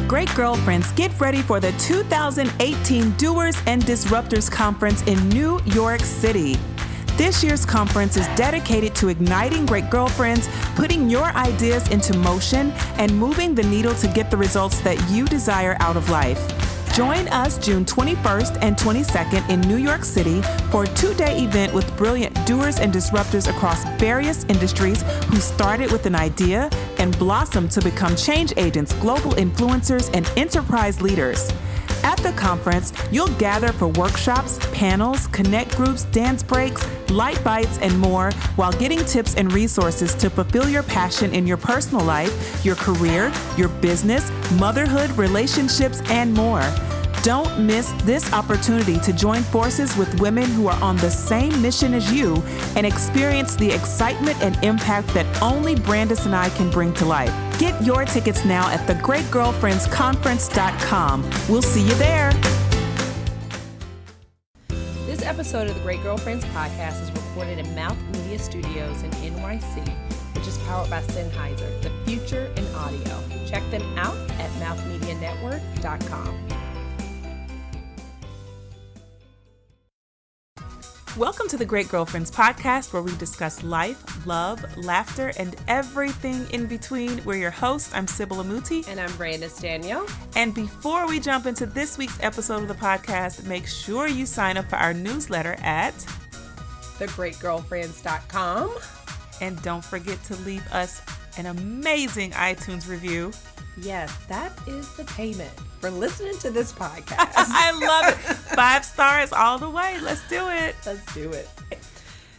Great Girlfriends, get ready for the 2018 Doers and Disruptors Conference in New York City. This year's conference is dedicated to igniting great girlfriends, putting your ideas into motion, and moving the needle to get the results that you desire out of life. Join us June 21st and 22nd in New York City for a 2-day event with brilliant doers and disruptors across various industries who started with an idea and blossomed to become change agents, global influencers, and enterprise leaders. At the conference, you'll gather for workshops, panels, connect groups, dance breaks, light bites, and more while getting tips and resources to fulfill your passion in your personal life, your career, your business, motherhood, relationships, and more. Don't miss this opportunity to join forces with women who are on the same mission as you and experience the excitement and impact that only Brandis and I can bring to life. Get your tickets now at thegreatgirlfriendsconference.com. We'll see you there. This episode of the Great Girlfriends podcast is recorded in Mouth Media Studios in NYC, which is powered by Sennheiser, the future in audio. Check them out at mouthmedianetwork.com. Welcome to the Great Girlfriends podcast, where we discuss life, love, laughter, and everything in between. We're your hosts. I'm Sybil Amuti. And I'm Brandis Danielle. And before we jump into this week's episode of the podcast, make sure you sign up for our newsletter at thegreatgirlfriends.com. And don't forget to leave us an amazing iTunes review. Yes, that is the payment for listening to this podcast. I love it. 5 stars all the way. Let's do it. Let's do it.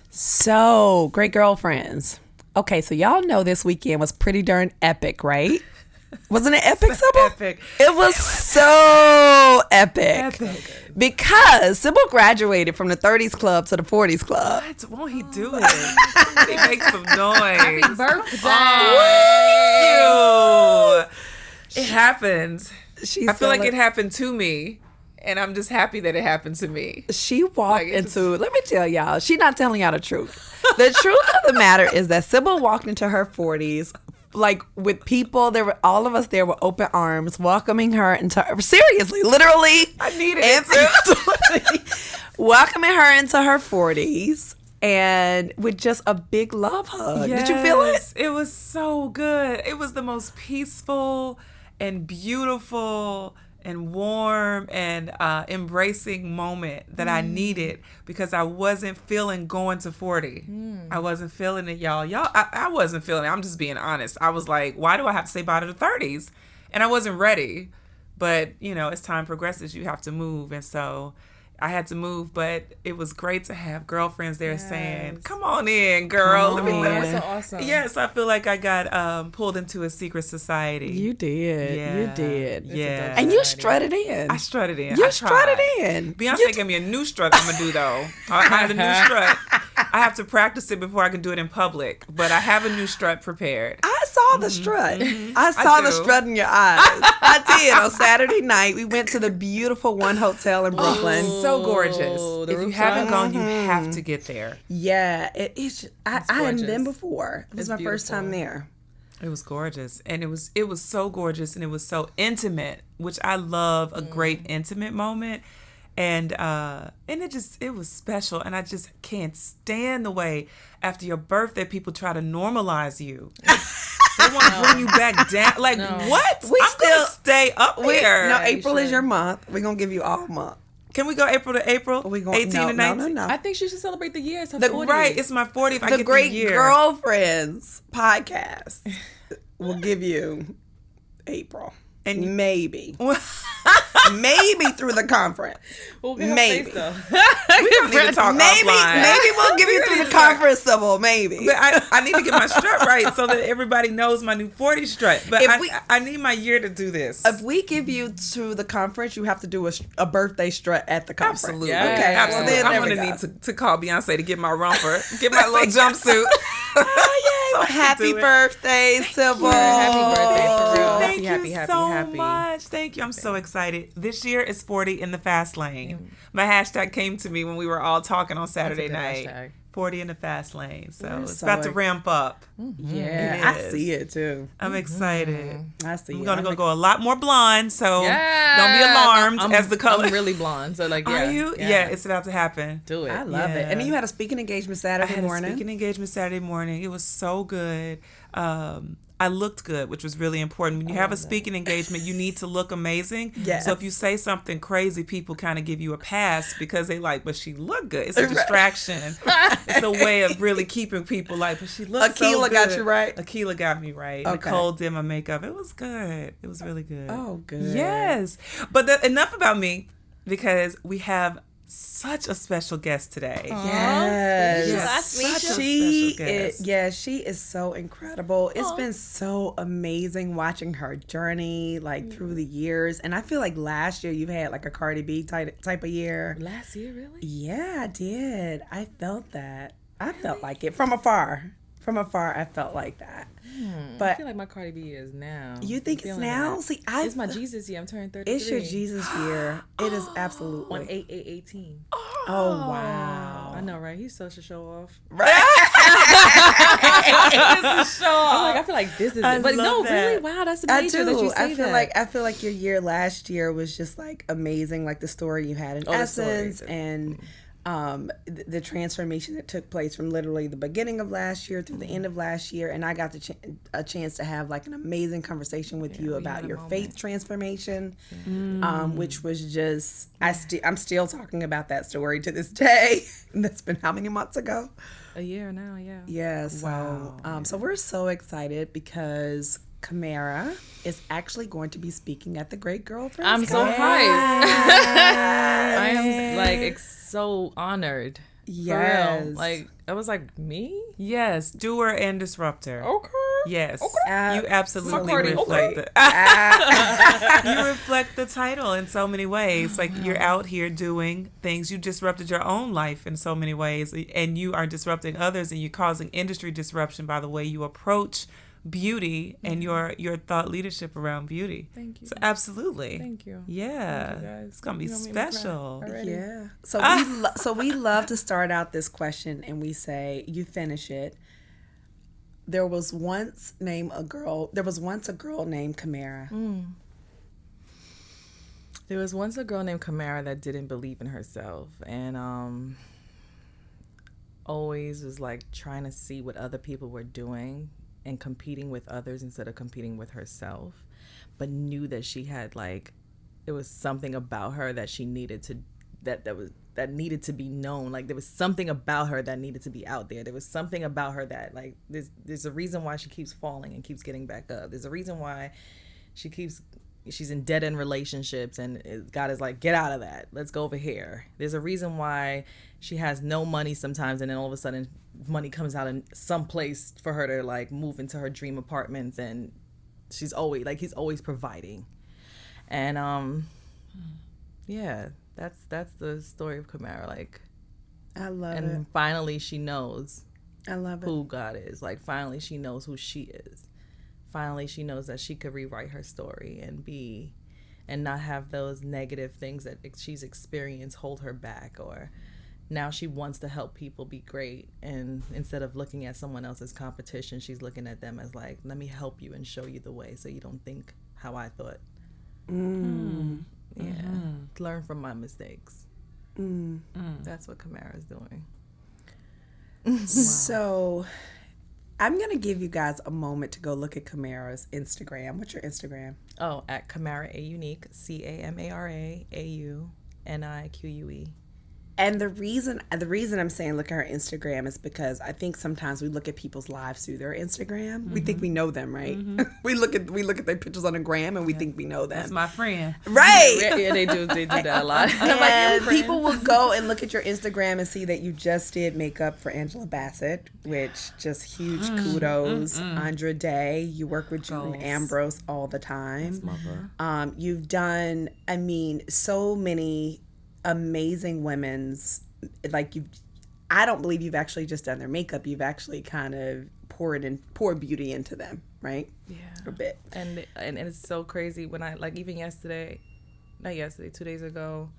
So, Great Girlfriends. Okay, so y'all know this weekend was pretty darn epic, right? Wasn't it epic, Sybil? Epic. It was so epic. Because Sybil graduated from the 30s club to the 40s club. What? Won't he do it? He makes some noise. Happy birthday. Oh, it happened. She's I feel like it happened to me, and I'm just happy that it happened to me. She walked let me tell y'all, she's not telling y'all the truth. The truth of the matter is that Sybil walked into her 40s, like with people, all of us there with open arms, welcoming her into seriously, literally. I needed it. Welcoming her into her 40s. And with just a big love hug. Yes, did you feel it? It was so good. It was the most peaceful and beautiful and warm and embracing moment that I needed, because I wasn't feeling going to 40. I wasn't feeling it, y'all. I wasn't feeling it. I'm just being honest. I was like, why do I have to say bye to the 30s? And I wasn't ready. But, as time progresses, you have to move. And so I had to move, but it was great to have girlfriends there saying, come on in, girl. That was so awesome. Yes, I feel like I got pulled into a secret society. You did. Yeah. You did. Yeah. And you strutted in. I strutted in. You strutted in. Beyonce gave me a new strut I'm going to do, though. I have a new strut. I have to practice it before I can do it in public, but I have a new strut prepared. I saw the strut. I saw the strut in your eyes. I did. On Saturday night, we went to the beautiful One Hotel in Brooklyn. So gorgeous. If you haven't gone, you have to get there. Yeah, it is. I hadn't been before. It was my first time there. It was gorgeous, and it was so gorgeous, and it was so intimate, which I love a great intimate moment. And it was special, and I just can't stand the way after your birthday people try to normalize you. They want to bring you back down. Like, what? I'm going to stay up there. No, April is your month. We're going to give you all month. Can we go April to April? 18 to 19? No. I think she should celebrate the year. It's her 40th. Right, it's my 40th. I get Great the year. Girlfriends podcast will give you April. And maybe. Maybe through the conference. We'll get her maybe. face, though. We don't need to talk offline. Maybe we'll give you through the conference, Sybil. Maybe. But I need to get my strut right so that everybody knows my new 40 strut. But I need my year to do this. If we give you to the conference, you have to do a birthday strut at the conference. Absolutely. Yeah. Okay. Absolutely. Well, I'm going to need to call Beyonce to get my romper, get my little jumpsuit. Oh, yeah. So happy birthday, Sybil. Happy birthday, for real. Thank happy, you happy, so happy. much. Thank you. I'm so excited. This year is 40 in the fast lane. My hashtag came to me when we were all talking on Saturday night. Hashtag. 40 in the fast lane. So We're it's so about to ramp up. Yeah, It I is. see it too. I'm excited. I see I'm it. going to go a lot more blonde, so Yes. don't be alarmed as the color. I'm really blonde, so like, yeah. Are you? Yeah, it's about to happen. Do it. I love it. And then you had a speaking engagement Saturday I had morning. a speaking engagement Saturday morning. It was so good. I looked good, which was really important. When you have a speaking engagement, you need to look amazing. Yes. So if you say something crazy, people kind of give you a pass because they like, but she looked good. It's a distraction. It's a way of really keeping people like, but she looked so Akila good. got you right? Akila got me right. Okay. Nicole did my makeup. It was good. It was really good. Oh, good. Yes. But enough about me, because we have such a special guest today. Yes. Yes, such a She special guest. is, yeah, she is so incredible. It's been so amazing watching her journey like through the years. And I feel like last year you had like a Cardi B type of year. Last year, really? Yeah, I did. I felt that. I felt like it from afar. From afar, I felt like that. I But feel like my Cardi B is now. you think I'm it's feeling now? that. See, It's my Jesus year. I'm turning 33. It's your Jesus year. It is On absolutely. 8/8/18. Oh wow. I know, right? He's such a show off. Right. I'm like, I feel like this is I it. But no, love that. really? Wow, that's I amazing do. that you say I feel like your year last year was just like amazing. Like the story you had in the Essence story. and the transformation that took place from literally the beginning of last year through the end of last year. And I got a chance to have like an amazing conversation with you about your faith transformation, which was just, I'm still talking about that story to this day. And that's been how many months ago? A year now, yeah. Yeah, so so we're so excited because Camara is actually going to be speaking at the Great Girlfriends. I'm so Conference. hyped. I am like so honored. Yes. For real. Like, I was like, me? Yes, doer and disruptor. Okay. Yes, Okay. you absolutely Cardi, reflect Ah. you reflect the title in so many ways. Like you're out here doing things. You disrupted your own life in so many ways, and you are disrupting others, and you're causing industry disruption by the way you approach beauty and your thought leadership around beauty. Thank you. So absolutely. Thank you. Yeah, Thank you, guys. it's gonna be You don't make me cry special. already. Yeah. So we love to start out this question and we say, you finish it. There was once a girl named Camara. There was once a girl named Camara that didn't believe in herself and always was like trying to see what other people were doing and competing with others instead of competing with herself, but knew that she had like, there was something about her that she needed to, that needed to be known. Like there was something about her that needed to be out there. There was something about her that like, there's a reason why she keeps falling and keeps getting back up. There's a reason why she's in dead-end relationships and God is like, get out of that. Let's go over here. There's a reason why she has no money sometimes and then all of a sudden money comes out in some place for her to like move into her dream apartments, and he's always providing. And yeah, that's the story of Camara. Like, I love it. and finally she knows I love it. who God is. Like finally she knows who she is. Finally she knows that she could rewrite her story and not have those negative things that she's experienced hold her back. Or now she wants to help people be great, and instead of looking at someone else's competition, she's looking at them as like, let me help you and show you the way so you don't think how I thought. Yeah, learn from my mistakes. That's what Camara's doing. So I'm going to give you guys a moment to go look at Camara's Instagram. What's your Instagram? Oh, at Camara Aunique, Camara Aunique. And the reason I'm saying look at her Instagram is because I think sometimes we look at people's lives through their Instagram. We think we know them, right? we look at their pictures on the gram and we think we know them. That's my friend. Right. Yeah, they do that a lot. And people will go and look at your Instagram and see that you just did makeup for Angela Bassett, which just huge kudos. Andra Day, you work with June Ambrose all the time. You've done, so many amazing women's, I don't believe you've actually just done their makeup. You've actually kind of poured beauty into them, right? Yeah, a bit. And it's so crazy when I, like, even yesterday, 2 days ago,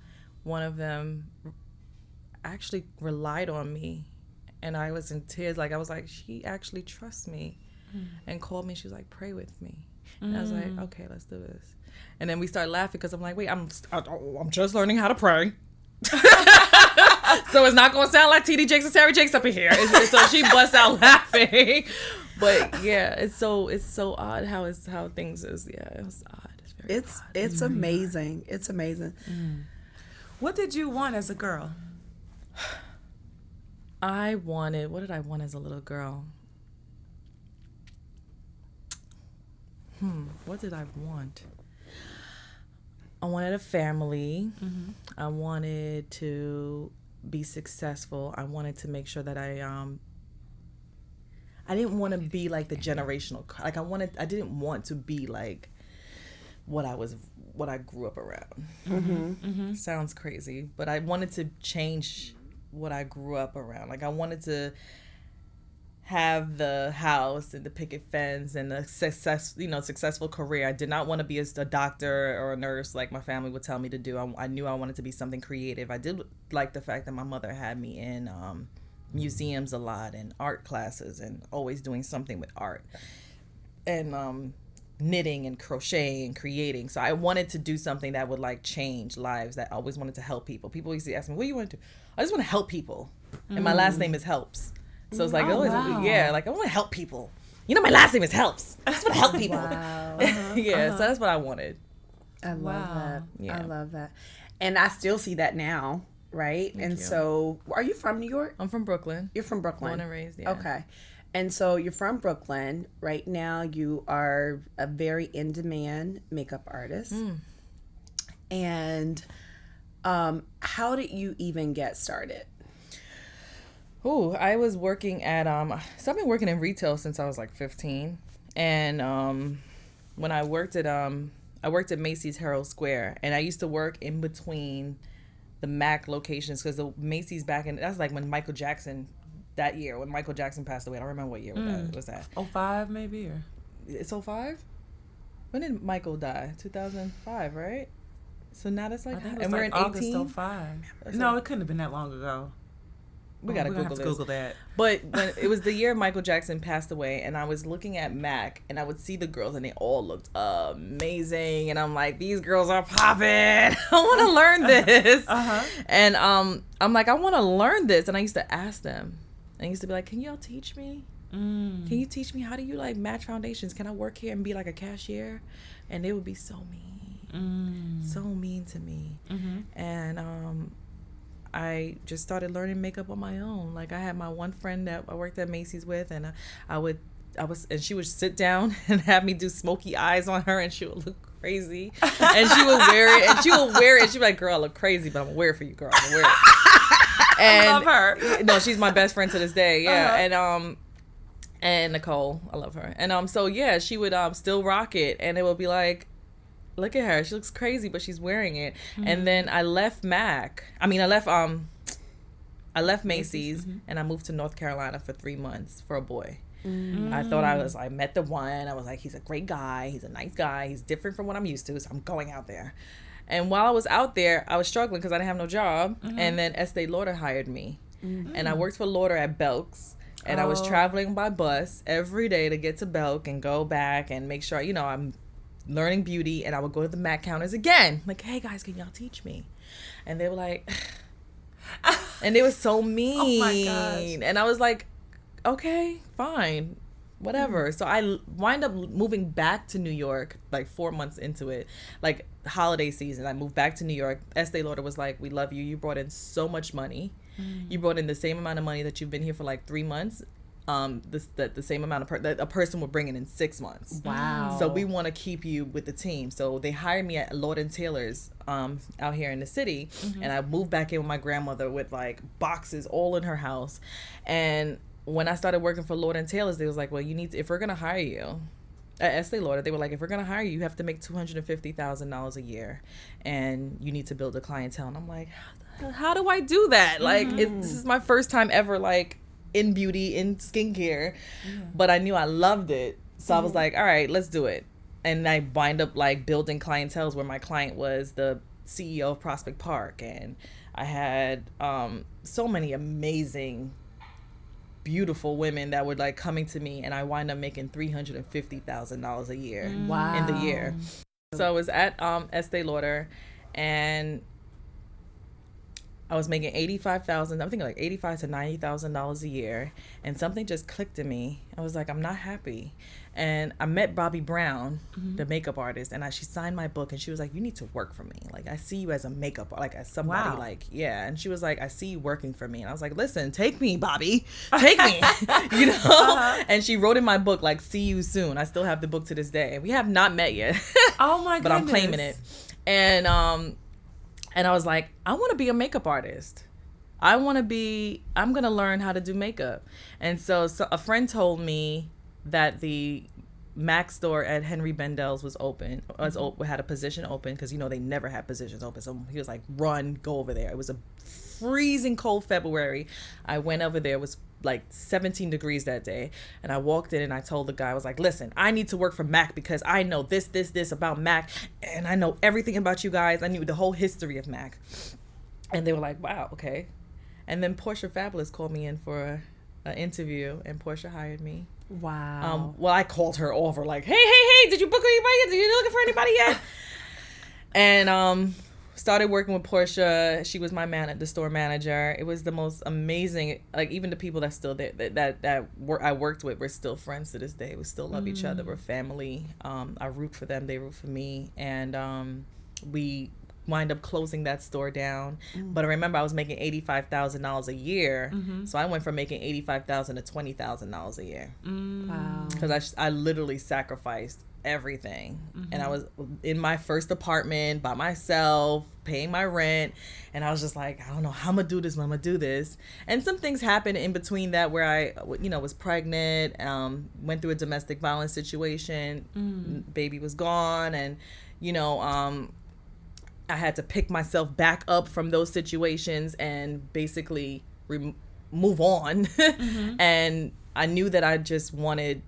one of them actually relied on me And I was in tears. Like, I was like, she actually trusts me, and called me. She was like, pray with me. And I was like, okay, let's do this. And then we started laughing because I'm like, wait, I'm just learning how to pray. So it's not going to sound like TD Jakes and Terry Jakes up in here. So she busts out laughing. But yeah, it's so odd how things is. Yeah, it was odd. It's very odd. It's amazing. It's amazing. What did you want as a girl? What did I want as a little girl? What did I want? I wanted a family. I wanted to be successful. I wanted to make sure that I didn't want to be like the generational, like I didn't want to be like what I grew up around. Sounds crazy, but I wanted to change what I grew up around. Like, I wanted to have the house and the picket fence and the successful career. I did not want to be a doctor or a nurse like my family would tell me to do. I knew I wanted to be something creative. I did like the fact that my mother had me in museums a lot and art classes and always doing something with art and knitting and crocheting and creating. So I wanted to do something that would like change lives. That I always wanted to help people. People used to ask me, what do you want to do? I just want to help people. And my last name is Helps. So it's like, yeah, like I want to help people. You know, my last name is Helps. I just want to help people. Wow. So that's what I wanted. I love that. Yeah. I love that. And I still see that now, right? Thank and you. So, are you from New York? I'm from Brooklyn. You're from Brooklyn. Born and raised, yeah. Okay. And so you're from Brooklyn. Right now you are a very in-demand makeup artist. And how did you even get started? Oh, I was working at so I've been working in retail since I was like 15, and when I worked at Macy's Herald Square, and I used to work in between the MAC locations because the Macy's that's like when Michael Jackson passed away. I don't remember what year was that. 05 maybe, or It's 05? When did Michael die? 2005, right? So now that's like, I think it was and we're like in August 18. 05. No, it couldn't have been that long ago. We gotta We're gonna Google have to this. Google that. But when it was the year Michael Jackson passed away, and I was looking at MAC, and I would see the girls, and they all looked amazing, and I'm like, these girls are popping. I want to learn this. And I'm like, I want to learn this, and I used to ask them. I used to be like, can y'all teach me? Can you teach me how do you like match foundations? Can I work here and be like a cashier? And they would be so mean, so mean to me. And I just started learning makeup on my own. Like, I had my one friend that I worked at Macy's with, and and she would sit down and have me do smoky eyes on her, and she would look crazy. And she would wear it, and she'd be like, girl, I look crazy, but I'm gonna wear it for you, girl. I'm gonna wear it. And I love her. No, she's my best friend to this day. Yeah. And Nicole, I love her. And so yeah, she would still rock it, and it would be like, look at her, she looks crazy, but she's wearing it. And then I left I left Macy's, and I moved to North Carolina for 3 months for a boy. I thought I met the one. I was like, he's a great guy, he's a nice guy, he's different from what I'm used to, so I'm going out there. And while I was out there, I was struggling because I didn't have no job. And then Estee Lauder hired me, and I worked for Lauder at Belk's. And I was traveling by bus every day to get to Belk and go back and make sure, I'm learning beauty. And I would go to the MAC counters again. Like, hey, guys, can y'all teach me? And they were like, and they were so mean. Oh, my gosh. And I was like, okay, fine, whatever. So I wind up moving back to New York, like 4 months into it, like holiday season. I moved back to New York. Estee Lauder was like, we love you. You brought in so much money. You brought in the same amount of money that you've been here for like 3 months. The same amount that a person would bring in 6 months. Wow. So we want to keep you with the team. So they hired me at Lord & Taylor's out here in the city. And I moved back in with my grandmother with like boxes all in her house. And when I started working for Lord & Taylor's, they was like, well, if we're going to hire you at Estee Lauder, they were like, if we're going to hire you, you have to make $250,000 a year, and you need to build a clientele. And I'm like, how do I do that? Like, this is my first time ever, like, in beauty, in skincare, but I knew I loved it. So I was like, all right, let's do it. And I wind up like building clienteles where my client was the CEO of Prospect Park. And I had so many amazing beautiful women that were like coming to me, and I wind up making $350,000 a year in the year. So I was at Estee Lauder, and I was making $85,000. I'm thinking like $85,000 to $90,000 a year, and something just clicked in me. I was like, I'm not happy. And I met Bobbi Brown, the makeup artist, and she signed my book, and she was like, you need to work for me. Like, I see you as a makeup, like as somebody, like, yeah. And she was like, I see you working for me. And I was like, listen, take me, Bobbi, take me, you know? And she wrote in my book, like, see you soon. I still have the book to this day. We have not met yet. Oh my goodness. But I'm claiming it. And I was like, I want to be a makeup artist. I'm going to learn how to do makeup. And so a friend told me that the MAC store at Henry Bendel's had a position open, because, you know, they never had positions open. So he was like, run, go over there. It was a freezing cold February. I went over there. It was like 17 degrees that day. And I walked in and I told the guy, I was like, listen, I need to work for MAC because I know this about MAC. And I know everything about you guys. I knew the whole history of MAC. And they were like, wow, okay. And then Portia Fabulous called me in for an interview, and Portia hired me. Wow. Well, I called her over like, hey, did you book anybody yet? Are you looking for anybody yet? And started working with Portia. She was my the store manager. It was the most amazing, like, even the people that still there, I worked with, were still friends to this day. We still love each other. We're family. I root for them. They root for me. And we wind up closing that store down. But I remember I was making $85,000 a year. So I went from making $85,000 to $20,000 a year. Wow. Because I literally sacrificed everything. And I was in my first apartment by myself, paying my rent, and I was just like, I don't know how I'm gonna do this, but I'm gonna do this. And some things happened in between that, where I, you know, was pregnant, went through a domestic violence situation, baby was gone, and, you know, I had to pick myself back up from those situations and basically move on. And I knew that I just wanted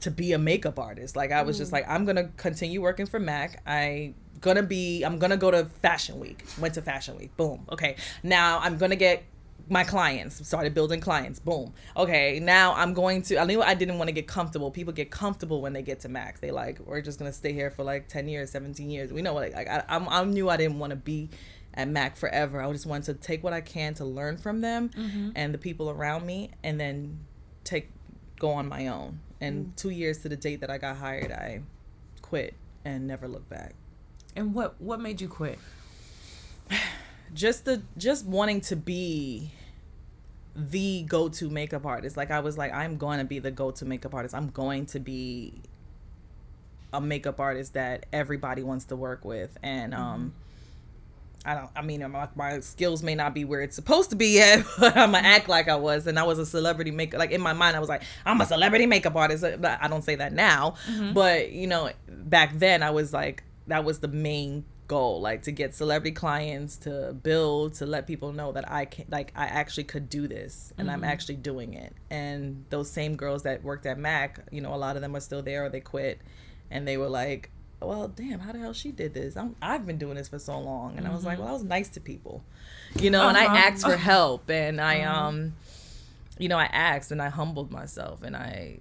to be a makeup artist. Like, I was just like, I'm gonna continue working for MAC. I'm gonna go to Fashion Week. Went to Fashion Week. Boom. Okay. Now I'm gonna get my clients. Started building clients. Boom. Okay. Now I knew I didn't want to get comfortable. People get comfortable when they get to MAC. They like, we're just gonna stay here for like 10 years, 17 years. We know, like I knew I didn't want to be at MAC forever. I just wanted to take what I can to learn from them and the people around me, and then go on my own. And 2 years to the date that I got hired, I quit and never looked back. And what made you quit? Just wanting to be the go-to makeup artist. Like, I was like, I'm going to be the go-to makeup artist. I'm going to be a makeup artist that everybody wants to work with. And my skills may not be where it's supposed to be yet, but I'm gonna act like I was. And I was a celebrity makeup, like in my mind I was like, I'm a celebrity makeup artist. I don't say that now, but you know, back then I was like, that was the main goal, like to get celebrity clients, to build, to let people know that I can, like, I actually could do this, and I'm actually doing it. And those same girls that worked at MAC, you know, a lot of them are still there, or they quit, and they were like, well, damn, how the hell she did this? I've been doing this for so long. And I was like, well, I was nice to people, you know, and I asked for help, and I, you know, I asked and I humbled myself, and I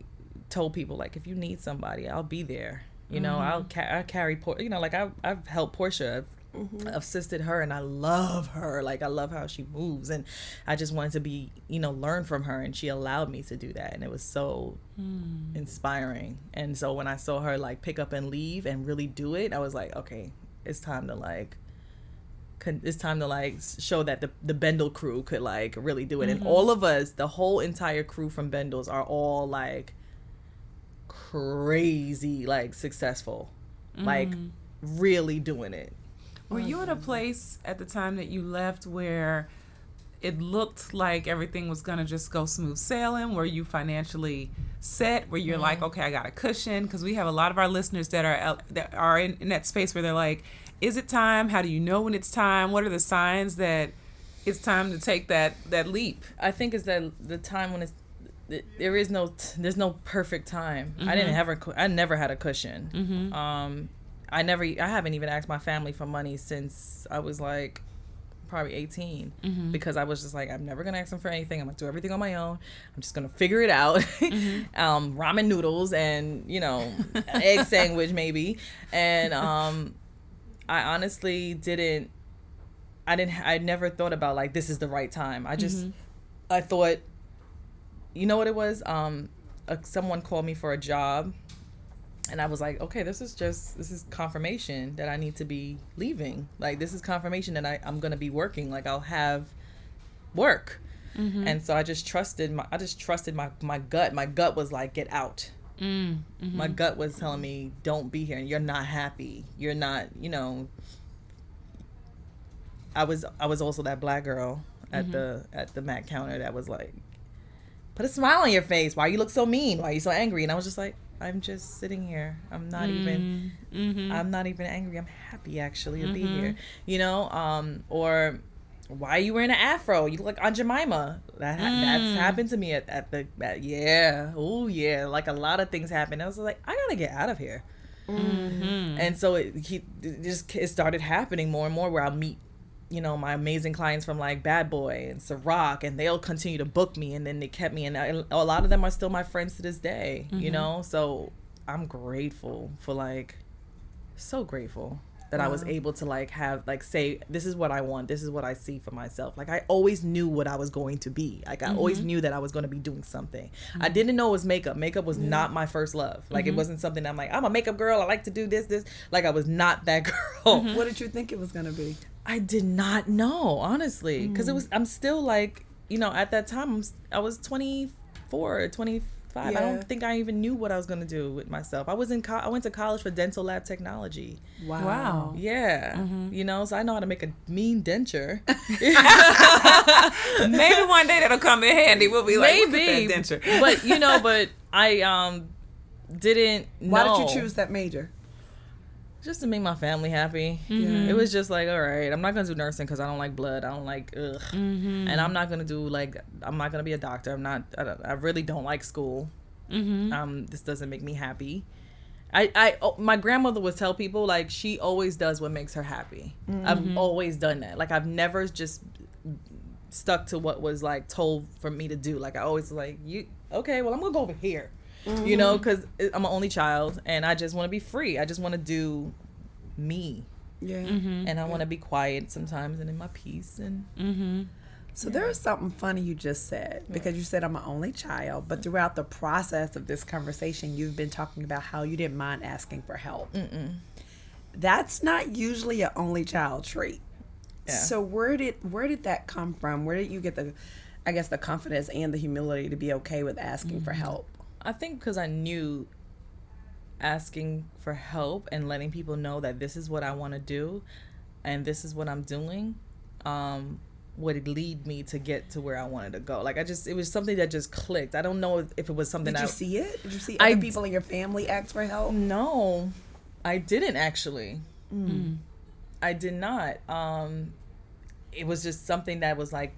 told people, like, if you need somebody, I'll be there. You know, I'll carry, you know, like I've helped Portia. I've assisted her, and I love her. Like, I love how she moves, and I just wanted to be, you know, learn from her, and she allowed me to do that, and it was so inspiring. And so when I saw her like pick up and leave and really do it, I was like, okay, it's time to show that the Bendel crew could like really do it. And all of us, the whole entire crew from Bendel's, are all like crazy, like successful, like really doing it. Were you in a place at the time that you left where it looked like everything was going to just go smooth sailing? Were you financially set? Where you're like, okay, I got a cushion? Because we have a lot of our listeners that are in that space where they're like, is it time? How do you know when it's time? What are the signs that it's time to take that leap? I think it's that the time when there's no perfect time. I never had a cushion. I haven't even asked my family for money since I was like probably 18 because I was just like, I'm never gonna ask him for anything. I'm gonna do everything on my own. I'm just gonna figure it out. Ramen noodles and egg sandwich maybe. And I honestly I never thought about like this is the right time. I thought, you know what it was? Someone called me for a job. And I was like, okay, this is confirmation that I need to be leaving. Like, this is confirmation that I'm going to be working. Like, I'll have work. And so I just trusted my gut. My gut was like, get out. My gut was telling me, don't be here. And you're not happy. You're not, I was also that black girl at the Mac counter that was like, put a smile on your face. Why you look so mean? Why are you so angry? And I was just like, I'm just sitting here. I'm not even angry. I'm happy actually to be here. Or why are you wearing an afro? You look like Aunt Jemima. That's happened to me at the like a lot of things happened. I was like, I gotta get out of here. And so it started happening more and more where I'll meet my amazing clients from like Bad Boy and Ciroc, and they'll continue to book me, and then they kept me, and a lot of them are still my friends to this day, so I'm grateful for so grateful that I was able to have say, this is what I want, this is what I see for myself. Like, I always knew what I was going to be. Like, I always knew that I was going to be doing something. I didn't know it was makeup. Makeup was not my first love. Like, it wasn't something I'm like, I'm a makeup girl, I like to do this. Like, I was not that girl. What did you think it was going to be? I did not know, honestly, because I'm still like, at that time, I was 24, 25. Yeah. I don't think I even knew what I was going to do with myself. I went to college for dental lab technology. Wow. Yeah. So I know how to make a mean denture. Maybe one day that'll come in handy. We'll be like, maybe. Look at that denture. But I didn't know. Why did you choose that major? Just to make my family happy. It was just like, all right, I'm not gonna do nursing because I don't like blood. I don't like and I'm not gonna do I'm not gonna be a doctor. I really don't like school. This doesn't make me happy. My grandmother would tell people she always does what makes her happy. I've always done that. I've never just stuck to what was told for me to do. I always you okay? Well, I'm gonna go over here. Because I'm an only child and I just want to be free. I just want to do me. Yeah. And I want to be quiet sometimes and in my peace. And So there was something funny you just said, because you said I'm an only child, but throughout the process of this conversation, you've been talking about how you didn't mind asking for help. That's not usually an only child trait. Yeah. So where did that come from? Where did you get the confidence and the humility to be okay with asking for help? I think because I knew asking for help and letting people know that this is what I want to do and this is what I'm doing would lead me to get to where I wanted to go. It was something that just clicked. I don't know if it was something Did you see it? Did you see other people in your family ask for help? No, I didn't actually. I did not. It was just something that was I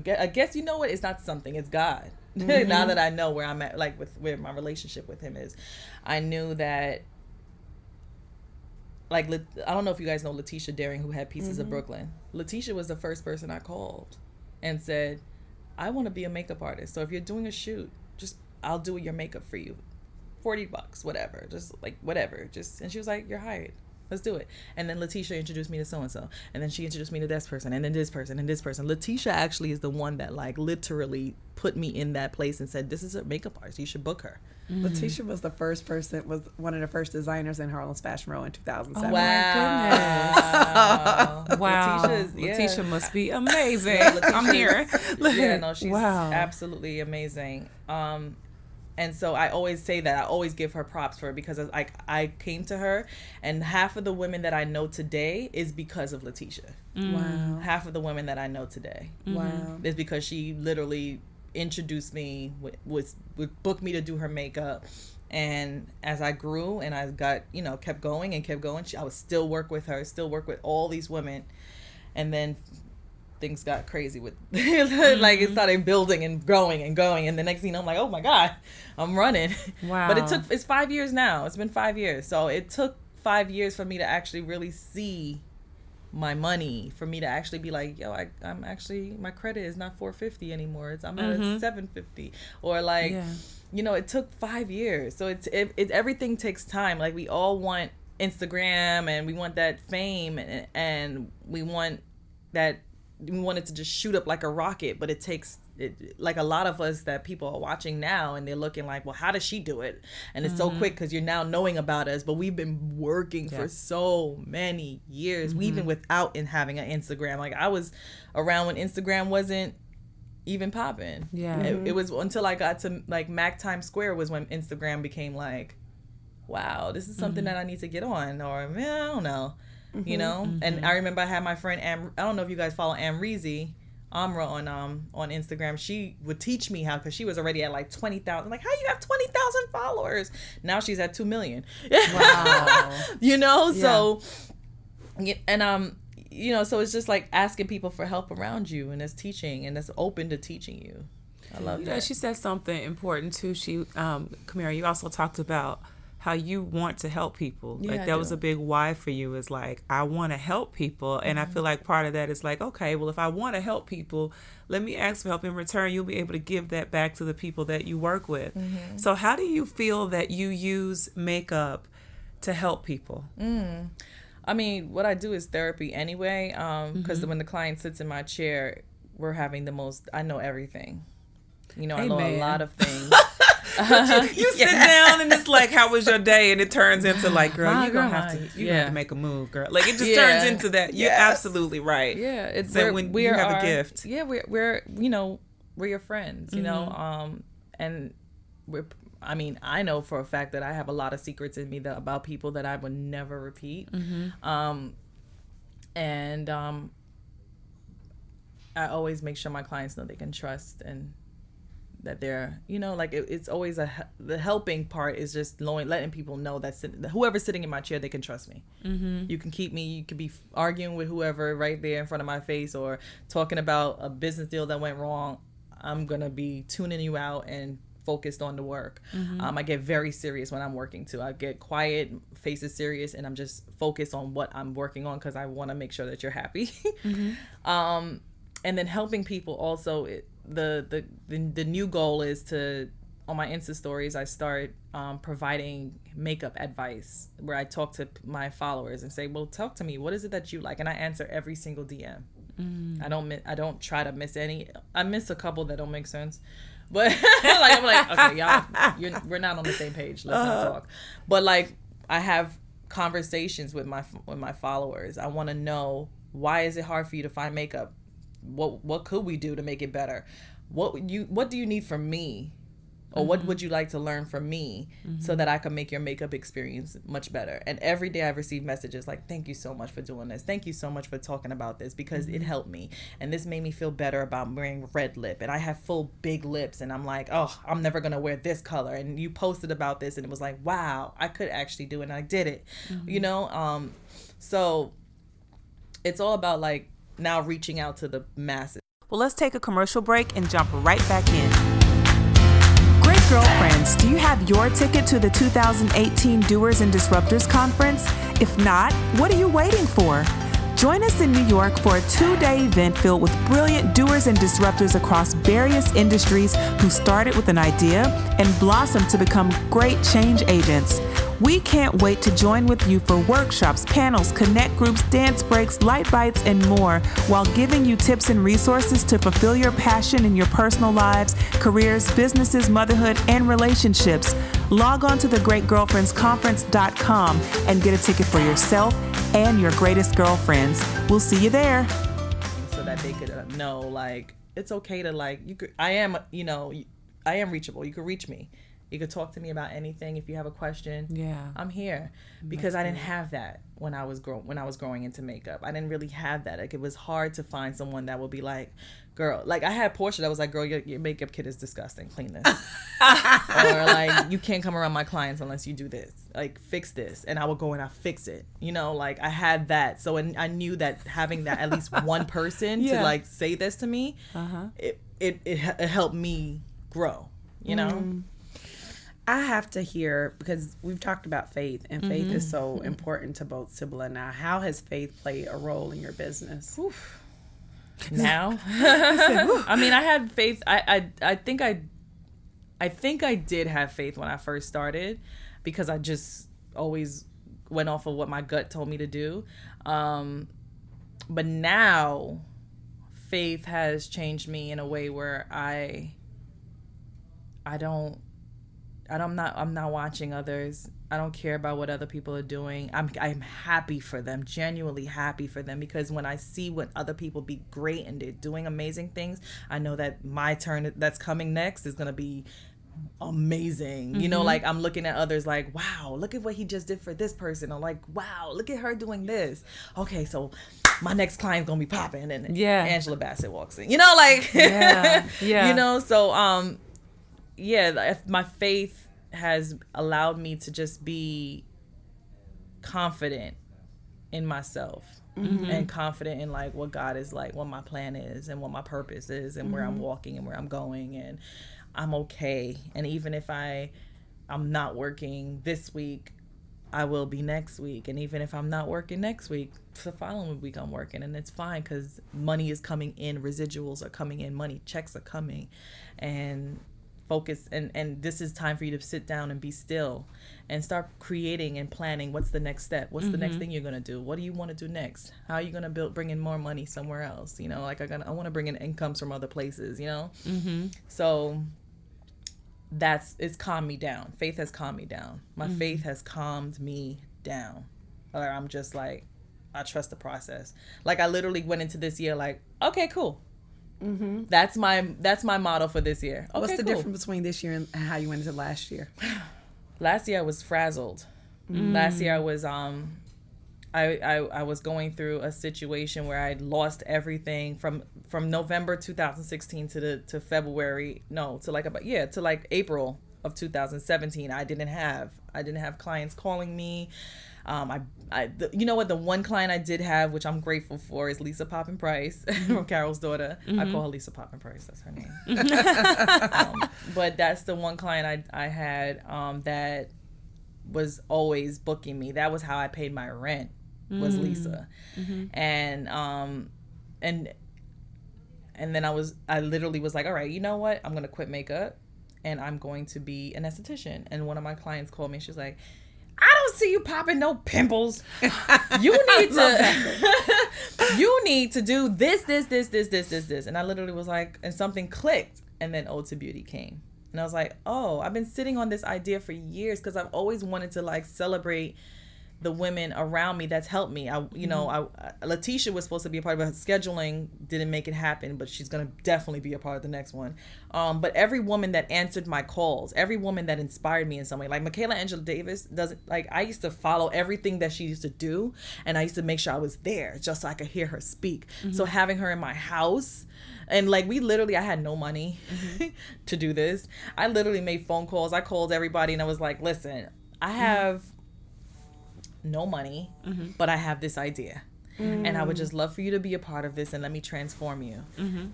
guess you know what? It's not something. It's God. Now that I know where I'm at, where my relationship with him is, I knew that, I don't know if you guys know Letitia Daring, who had Pieces of Brooklyn. Letitia was the first person I called and said, I want to be a makeup artist. So if you're doing a shoot, I'll do your makeup for you. $40, whatever. Just whatever. And she was like, you're hired. Let's do it. And then Letitia introduced me to so-and-so. And then she introduced me to this person. And then this person. And this person. Letitia actually is the one that literally put me in that place and said, this is a makeup artist. You should book her. Letitia was was one of the first designers in Harlem's Fashion Row in 2007. Oh, wow. Wow. Wow. Letitia must be amazing. I'm here. Yeah, no, she's absolutely amazing. And so I always say that. I always give her props for it because I came to her, and half of the women that I know today is because of Letitia. Wow. Half of the women that I know today. Wow. Is because she literally introduced me, would book me to do her makeup. And as I grew and I got, kept going, I would still work with her, still work with all these women. And then things got crazy with it started building and growing and going, and the next thing I'm like, oh my God, I'm running. Wow. But it's 5 years now. It's been 5 years. So it took 5 years for me to actually really see my money, for me to actually be like, yo, I'm actually, my credit is not 450 anymore. I'm at a 750. Or like, you know, it took 5 years. So it everything takes time. Like, we all want Instagram and we want that fame and we want that, we want it to just shoot up like a rocket, but it takes like a lot of us that people are watching now and they're looking like, well, how does she do it? And it's so quick because you're now knowing about us, but we've been working for so many years, even without having an Instagram. Like, I was around when Instagram wasn't even popping. It was until I got to like Mac Times Square was when Instagram became like, wow, this is something that I need to get on, or man, I don't know. You know, and I remember I had my friend I don't know if you guys follow Amra on Instagram. She would teach me how, because she was already at like 20,000. Like, how you have 20,000 followers? Now she's at 2 million. Wow. You know, so and you know, so it's just like asking people for help around you, and it's teaching, and it's open to teaching you. I love that. She said something important too. She Camara, you also talked about how you want to help people. Like, that was a big why for you, is like, I want to help people. And I feel like part of that is like, okay, well, if I want to help people, let me ask for help. In return, you'll be able to give that back to the people that you work with. So how do you feel that you use makeup to help people? I mean, what I do is therapy anyway, because when the client sits in my chair, we're having the most, I know everything. You know, I know a lot of things. You sit down and it's like, how was your day? And it turns into like, girl, you're gonna have to make a move, girl. Like, it just turns into that. You're absolutely right. Yeah, it's that when you have a gift. Yeah, we're you know, we're your friends, you know, and I mean, I know for a fact that I have a lot of secrets in me about people that I would never repeat. And I always make sure my clients know they can trust, and that they're, you know, like, it's always the helping part is just letting people know that whoever's sitting in my chair, they can trust me. You can keep me, you could be arguing with whoever right there in front of my face, or talking about a business deal that went wrong. I'm gonna be tuning you out and focused on the work. I get very serious when I'm working too. I get quiet, face is serious, and I'm just focused on what I'm working on, because I want to make sure that you're happy. And then helping people also, the new goal is to, on my Insta stories, I start providing makeup advice, where I talk to my followers and say, well, talk to me, what is it that you like? And I answer every single DM. I don't try to miss any. I miss a couple that don't make sense, but like, I'm like, okay, y'all, we're not on the same page, let's not talk. But like, I have conversations with my followers. I want to know, why is it hard for you to find makeup? What could we do to make it better? What do you need from me? Or what would you like to learn from me, so that I can make your makeup experience much better? And every day I receive messages like, thank you so much for doing this. Thank you so much for talking about this, because it helped me. And this made me feel better about wearing red lip. And I have full big lips, and I'm like, oh, I'm never going to wear this color. And you posted about this, and it was like, wow, I could actually do it, and I did it. You know? So it's all about like now reaching out to the masses. Well, let's take a commercial break and jump right back in. Great girlfriends, do you have your ticket to the 2018 Doers and Disruptors Conference? If not, what are you waiting for? Join us in New York for a 2-day event filled with brilliant doers and disruptors across various industries who started with an idea and blossomed to become great change agents. We can't wait to join with you for workshops, panels, connect groups, dance breaks, light bites, and more, while giving you tips and resources to fulfill your passion in your personal lives, careers, businesses, motherhood, and relationships. Log on to thegreatgirlfriendsconference.com and get a ticket for yourself and your greatest girlfriends. We'll see you there. So that they could know, like, it's okay to, like, I am reachable. You could reach me. You could talk to me about anything. If you have a question, I'm here. Because I didn't have that when I was growing into makeup. I didn't really have that. Like, it was hard to find someone that would be like, girl, like, I had Portia that was like, girl, your makeup kit is disgusting. Clean this. Or like, you can't come around my clients unless you do this. Like, fix this. And I would go and I fix it. You know, like, I had that. So I knew that having that at least one person to like say this to me, it helped me grow. You know. I have to hear, because we've talked about faith, and faith is so important to both Sybil and I. How has faith played a role in your business? Oof. Now, I mean, I had faith. I think I did have faith when I first started, because I just always went off of what my gut told me to do. But now, faith has changed me in a way where I'm not watching others. I don't care about what other people are doing. I'm happy for them, genuinely happy for them, because when I see what other people be great and they're doing amazing things, I know that my turn that's coming next is gonna be amazing. You know, like I'm looking at others like, wow, look at what he just did for this person. Or like, wow, look at her doing this. Okay, so my next client's gonna be popping, and Angela Bassett walks in. You know, like you know, so my faith has allowed me to just be confident in myself and confident in like what God is like, what my plan is and what my purpose is and where I'm walking and where I'm going, and I'm okay. And even if I'm not working this week, I will be next week. And even if I'm not working next week, the following week I'm working, and it's fine, because money is coming in, residuals are coming in, money checks are coming, and focus, and this is time for you to sit down and be still and start creating and planning. What's the next step? What's the next thing you're going to do? What do you want to do next? How are you going to bring in more money somewhere else? You know, like I want to bring in incomes from other places, you know? So it's calmed me down. Faith has calmed me down. My faith has calmed me down. Or I'm just like, I trust the process. Like I literally went into this year like, okay, cool. That's my motto for this year. Okay, what's the difference between this year and how you went into last year? Last year I was frazzled. Last year I was I was going through a situation where I'd lost everything from November 2016 to February, to like April of 2017. I didn't have clients calling me. You know what? The one client I did have, which I'm grateful for, is Lisa Poppin Price, from Carol's daughter. I call her Lisa Poppin Price. That's her name. But that's the one client I had that was always booking me. That was how I paid my rent. Was Lisa, and then I literally was like, all right, you know what? I'm gonna quit makeup, and I'm going to be an esthetician. And one of my clients called me. She's like, I don't see you popping no pimples. You need to do this. And I literally was like, and something clicked. And then Ode to Beauty came. And I was like, oh, I've been sitting on this idea for years, because I've always wanted to like celebrate the women around me that's helped me. Letitia was supposed to be a part of it. Scheduling didn't make it happen, but she's going to definitely be a part of the next one. But every woman that answered my calls, every woman that inspired me in some way, like Michaela Angela Davis I used to follow everything that she used to do, and I used to make sure I was there just so I could hear her speak. So having her in my house, and like I had no money to do this. I literally made phone calls. I called everybody and I was like, listen, I have no money, but I have this idea, and I would just love for you to be a part of this and let me transform you.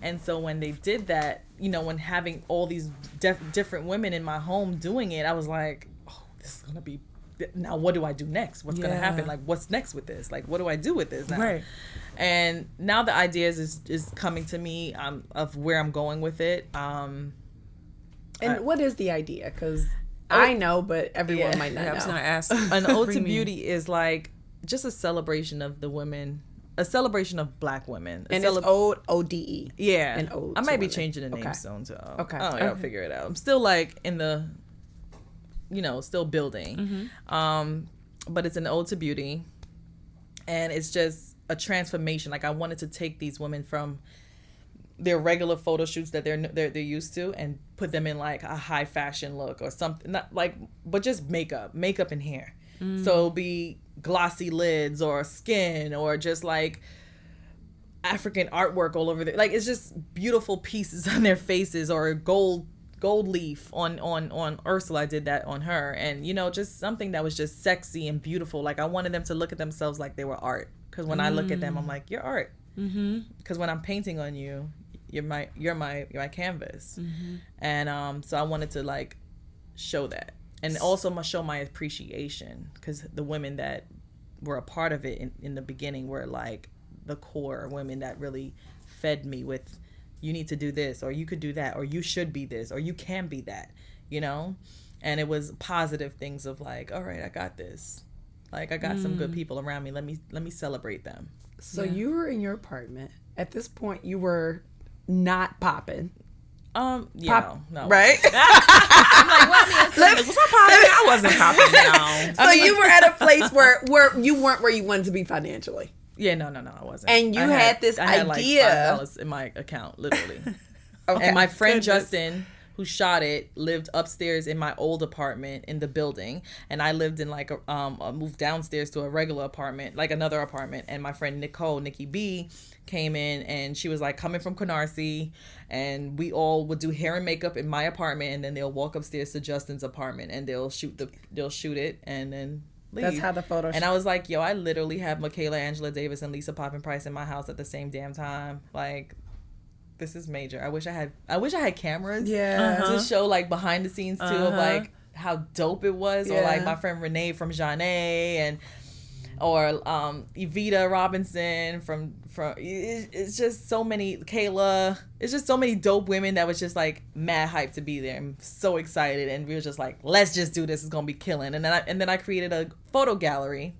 And so when they did that, you know, when having all these different women in my home doing it, I was like, oh, this is gonna be, now what do I do next? What's gonna happen? Like, what's next with this? Like, what do I do with this now? Right. And now the ideas is coming to me of where I'm going with it. And what is the idea? Because I know, but everyone might not know. I was going to ask. An Ode to Beauty is like just a celebration of the women, a celebration of Black women. And it's Ode, O-D-E. Yeah. And Ode I might be women. changing the name soon, so I'll figure it out. I'm still like in the, still building. But it's an Ode to Beauty, and it's just a transformation. Like I wanted to take these women from their regular photo shoots that they're used to and put them in like a high fashion look or something, not like, but just makeup and hair. So it'll be glossy lids or skin or just like African artwork all over there. Like it's just beautiful pieces on their faces, or gold leaf on Ursula. I did that on her, and just something that was just sexy and beautiful. Like I wanted them to look at themselves like they were art, because when I look at them, I'm like, you're art. Because when I'm painting on you, you're my canvas. And so I wanted to like show that and also must show my appreciation, because the women that were a part of it in the beginning were like the core women that really fed me with, you need to do this, or you could do that, or you should be this, or you can be that, you know? And it was positive things of like, all right, I got this. Like, I got some good people around me. Let me celebrate them. So you were in your apartment. At this point, you were not popping. No. Right? I'm like, well, I mean, Was I popping? I wasn't popping. No. So you were at a place where you weren't where you wanted to be financially. Yeah, no, I wasn't. And you had this idea. Like $5 in my account, literally. Okay. And my friend Justin, who shot it, lived upstairs in my old apartment in the building, and I lived in like moved downstairs to a regular apartment, like another apartment. And my friend Nikki B, came in, and she was like coming from Canarsie, and we all would do hair and makeup in my apartment, and then they'll walk upstairs to Justin's apartment, and they'll shoot it, and then leave. That's how the photo. And I was like, yo, I literally have Michaela Angela Davis and Lisa Poppin Price in my house at the same damn time. Like, this is major. I wish I had cameras. Yeah. To show like behind the scenes too of like how dope it was. Or like my friend Renee from Jeanne or Evita Robinson from it's just so many, Kayla. It's just so many dope women that was just like mad hyped to be there. I'm so excited, and we were just like, let's just do this. It's gonna be killing. And then I created a photo gallery,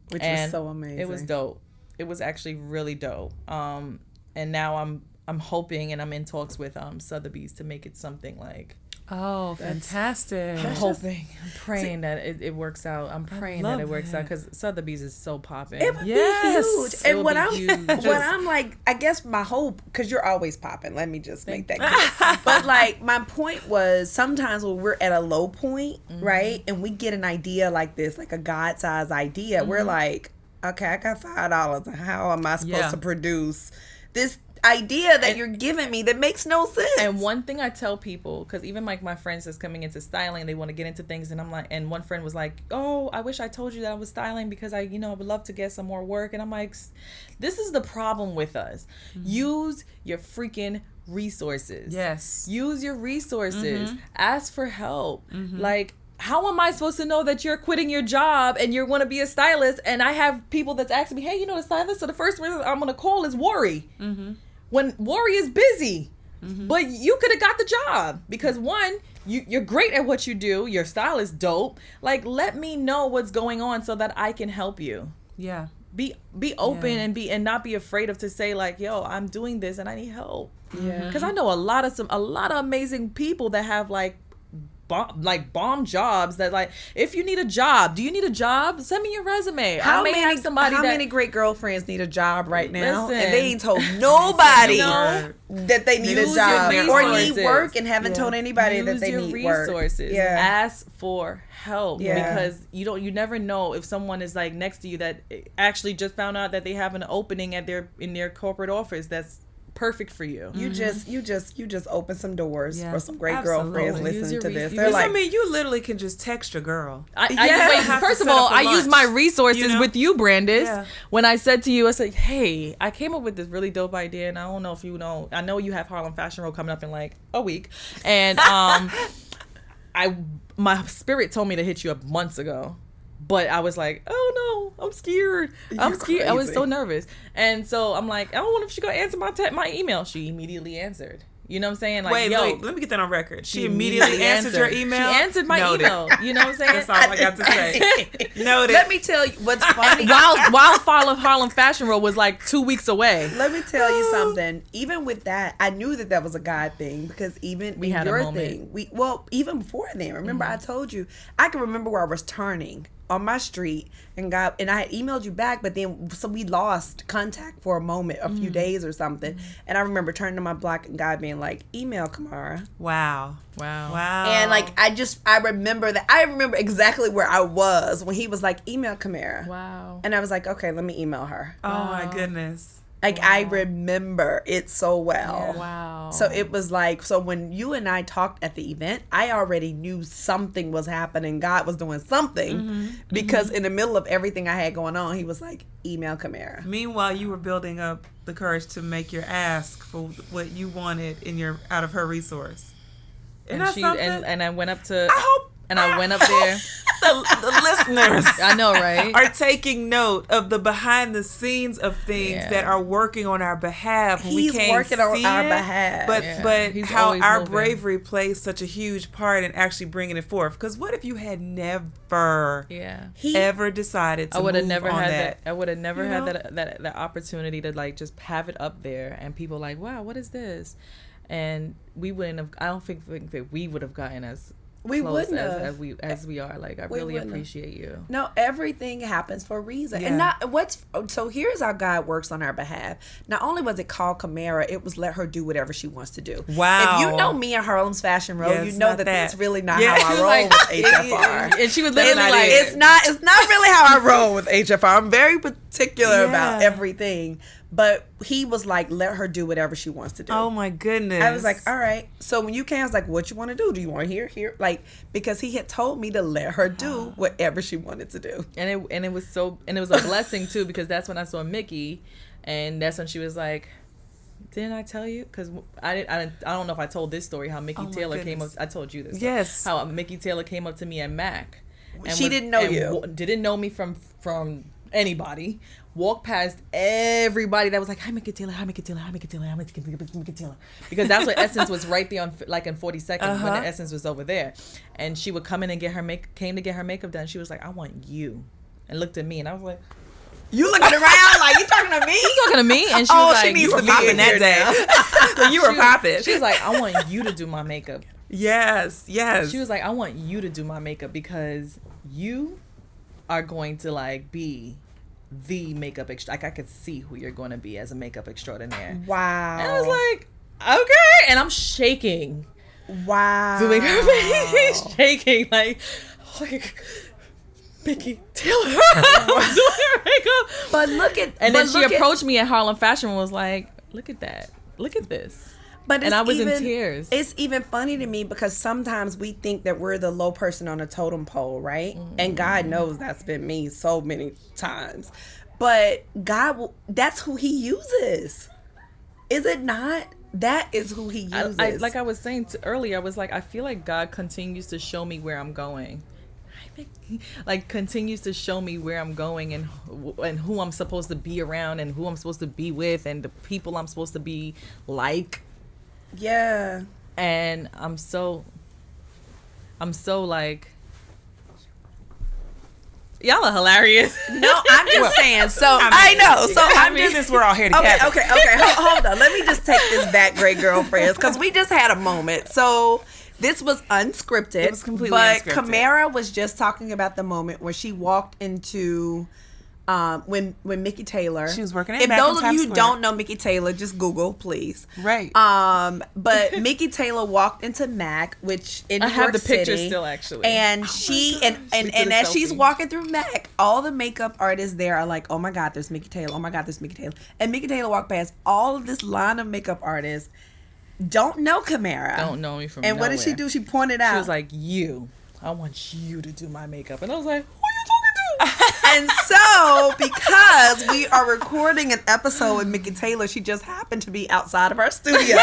which was so amazing. It was dope. It was actually really dope. And now I'm hoping, and I'm in talks with Sotheby's to make it something like. Oh, fantastic. I'm hoping. I'm praying that it works out. I'm praying that it works out, because Sotheby's is so popping. It would be huge. And when I'm like, I guess my hope, because you're always popping. Let me just make that clear. But like, my point was, sometimes when we're at a low point, right, and we get an idea like this, like a God-sized idea, we're like, okay, I got $5. How am I supposed to produce this idea that you're giving me that makes no sense? And one thing I tell people, because even like my friends that's coming into styling, they want to get into things, and I'm like, and one friend was like, oh, I wish I told you that I was styling, because I would love to get some more work. And I'm like, this is the problem with us. Use your freaking resources. Yes. Use your resources. Ask for help. Like, how am I supposed to know that you're quitting your job and you want to be a stylist? And I have people that's asking me, hey, the stylist? So the first person I'm going to call is Worry. When Worry is busy. But you could have got the job, because one, you're great at what you do. Your style is dope. Like, let me know what's going on so that I can help you. Yeah. Be open and not be afraid of to say like, yo, I'm doing this and I need help. Yeah. Because I know a lot of amazing people that have like bomb jobs that, like, if you need a job, do you need a job? Send me your resume. How many great girlfriends need a job right now? Listen, and they ain't told nobody that they need a job or need work, and haven't told anybody that they need resources. Work. Yeah. Ask for help, because you never know if someone is like next to you that actually just found out that they have an opening in their corporate office that's perfect for you. You just open some doors for some great girlfriends listening to this. They're like, you literally can just text your girl. First of all, I use my resources with you, Brandis. Yeah. When I said to you, I said, hey, I came up with this really dope idea, and I don't know if you know. I know you have Harlem Fashion Row coming up in like a week, and my spirit told me to hit you up months ago. But I was like, oh no, I'm scared. Crazy. I was so nervous. And so I'm like, I wonder if she's going to answer my email. She immediately answered. You know what I'm saying? Like, wait, let me get that on record. She immediately answered your email? She answered my email. You know what I'm saying? That's all I got to say. Noted. Let me tell you what's funny. While Harlem Fashion Row was like 2 weeks away. Let me tell you something. Even with that, I knew that was a God thing, because even we had your a moment. thing, even before then, remember I told you, I can remember where I was turning on my street and I had emailed you back, but then so we lost contact for a moment, a few days or something. And I remember turning to my block and God being like, email Camara. Wow. And like, I remember that. I remember exactly where I was when he was like, email Camara. Wow. And I was like, okay, let me email her. Oh my goodness. Like, I remember it so well. Yeah. Wow. So it was like, so when you and I talked at the event, I already knew something was happening. God was doing something, because in the middle of everything I had going on, he was like, email Camara. Meanwhile, you were building up the courage to make your ask for what you wanted out of her resource. And I went up to. and I went up there. The listeners, I know, right? are taking note of the behind the scenes of things that are working on our behalf. He's working on our behalf. But He's how always our moving. bravery plays such a huge part in actually bringing it forth. Because what if you had never ever decided to I would have move never on had that? I would have never had that opportunity to like just have it up there and people like, wow, what is this? And we wouldn't have. I don't think that we would have gotten as We close wouldn't have. as we are. Like, I We really wouldn't have. appreciate you. No, everything happens for a reason. Yeah. And not what's so here's how God works on our behalf. Not only was it called Camara, it was let her do whatever she wants to do. Wow. If you know me and Harlem's Fashion Row, Yeah, you it's know not that that. that's really not Yeah. how I roll Like, with HFR. And she was It's literally like, it's not really how I roll with HFR. I'm very particular about everything. But he was like, let her do whatever she wants to do. Oh my goodness! I was like, all right. So when you came, I was like, what you want to do? Do you want to hear? Like, because he had told me to let her do whatever she wanted to do. and it was a blessing too, because that's when I saw Mickey, and that's when she was like, didn't I tell you? Because I don't know if I told this story, how Mickey Taylor came up. I told you this. Yes. How Mickey Taylor came up to me at Mac. She didn't know you. Didn't know me from anybody. Walked past everybody that was like, hi Mickey Taylor, hi Mickey Taylor, hi Mickey Taylor, hi Mickey Taylor. Because that's what Essence was right there on, like in 42nd when the Essence was over there. And she would come in and came to get her makeup done. She was like, I want you. And looked at me and I was like, You looking around like you talking to me? you talking to me? And she was like, she needs you to were be popping in that that day. You were popping. She was like, I want you to do my makeup. Yes. She was like, I want you to do my makeup because you are going to like be the makeup like I could see who you're going to be as a makeup extraordinaire. Wow. And I was like, okay. And I'm shaking. Wow. Doing her face. Shaking like Mickey Taylor doing her makeup. But look at And then she approached me at Harlem Fashion and was like, look at that. Look at this. But and I was in tears. It's even funny to me because sometimes we think that we're the low person on a totem pole, right? And God knows that's been me so many times. But that's who he uses. Is it not? That is who he uses. Like I was saying earlier, I was like, I feel like God continues to show me where I'm going. Like continues to show me where I'm going and who I'm supposed to be around and who I'm supposed to be with and the people I'm supposed to be like. Yeah. And I'm so like, y'all are hilarious. No, I'm just saying. So I know. So I'm business. We're all here together. Okay. Hold on. Let me just take this back, great girlfriends, because we just had a moment. So this was unscripted. It was completely but unscripted. Camara was just talking about the moment where she walked into when Mickey Taylor. She was working at If Mac in those of Times you who Square. don't know Mickey Taylor, just Google, please. Right. But Mickey Taylor walked into Mac, which in New I have York the picture City, still actually. and she and took a as she's selfie. walking through Mac, all the makeup artists there are like, oh my God, there's Mickey Taylor. Oh my God, there's Mickey Taylor. And Mickey Taylor walked past all of this line of makeup artists. Don't know Camara. Don't know me from And what did she nowhere. do? She pointed out. She was like, I want you to do my makeup. And I was like, who are you talking to? And so, because we are recording an episode with Mickey Taylor, she just happened to be outside of our studio.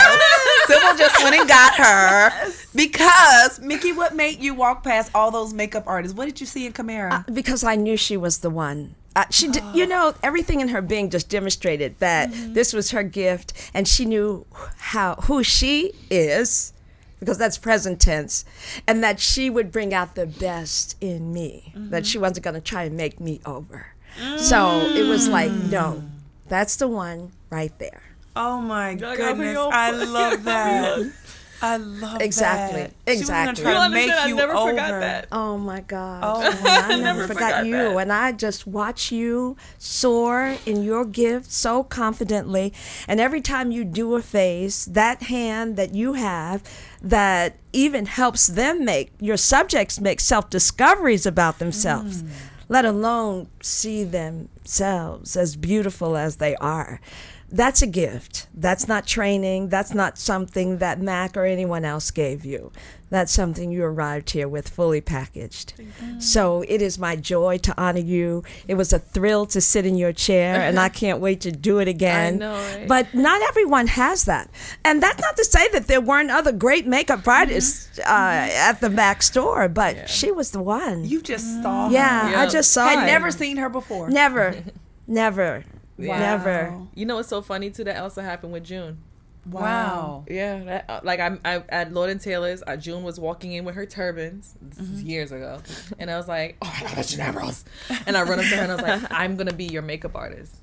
Sybil just went and got her. Because, Mickey, what made you walk past all those makeup artists? What did you see in Camara? Because I knew she was the one. She did, everything in her being just demonstrated that this was her gift, and she knew who she is, because that's present tense, and that she would bring out the best in me, that she wasn't going to try and make me over. So it was like, no, that's the one right there. Oh my got goodness. me all- I love that. I love Exactly. that. Exactly. She was You gonna try to make understand? you I never over. forgot that. Oh my God. Oh, I never forgot you. And I just watch you soar in your gift so confidently. And every time you do a face, that hand that you have that even helps them your subjects make self-discoveries about themselves, let alone see themselves as beautiful as they are. That's a gift. That's not training. That's not something that Mac or anyone else gave you. That's something you arrived here with, fully packaged. So it is my joy to honor you. It was a thrill to sit in your chair, and I can't wait to do it again. I know, right? But not everyone has that. And that's not to say that there weren't other great makeup artists at the back store, but she was the one. You just saw her. Yeah, I just saw Had it. never seen her before. Never. Never. Never. You know what's so funny too? That also happened with June. Wow. Yeah, that, like I at Lord and Taylor's, June was walking in with her turbans. This is years ago, and I was like, "Oh my God, that's June Ambrose!" And I run up to her and I was like, "I'm gonna be your makeup artist."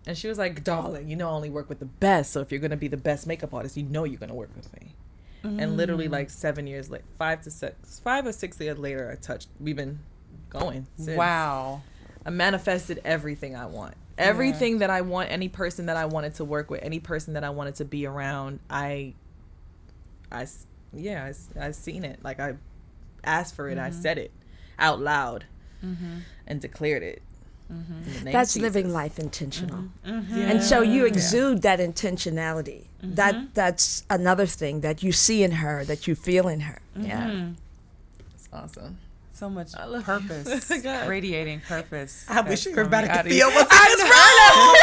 And she was like, "Darling, you know I only work with the best. So if you're gonna be the best makeup artist, you know you're gonna work with me." And literally like 7 years later, 5 or 6 years later, we've been going since. Wow. I manifested everything I want. Everything that I want, any person that I wanted to work with, any person that I wanted to be around, I seen it. Like I asked for it, I said it out loud and declared it. In the name That's of living Jesus. life intentional. And so you exude that intentionality. That's another thing that you see in her, that you feel in her. Yeah. It's awesome. So much love purpose, you. God. radiating purpose. I wish that's everybody coming out could of feel you. what's in this room.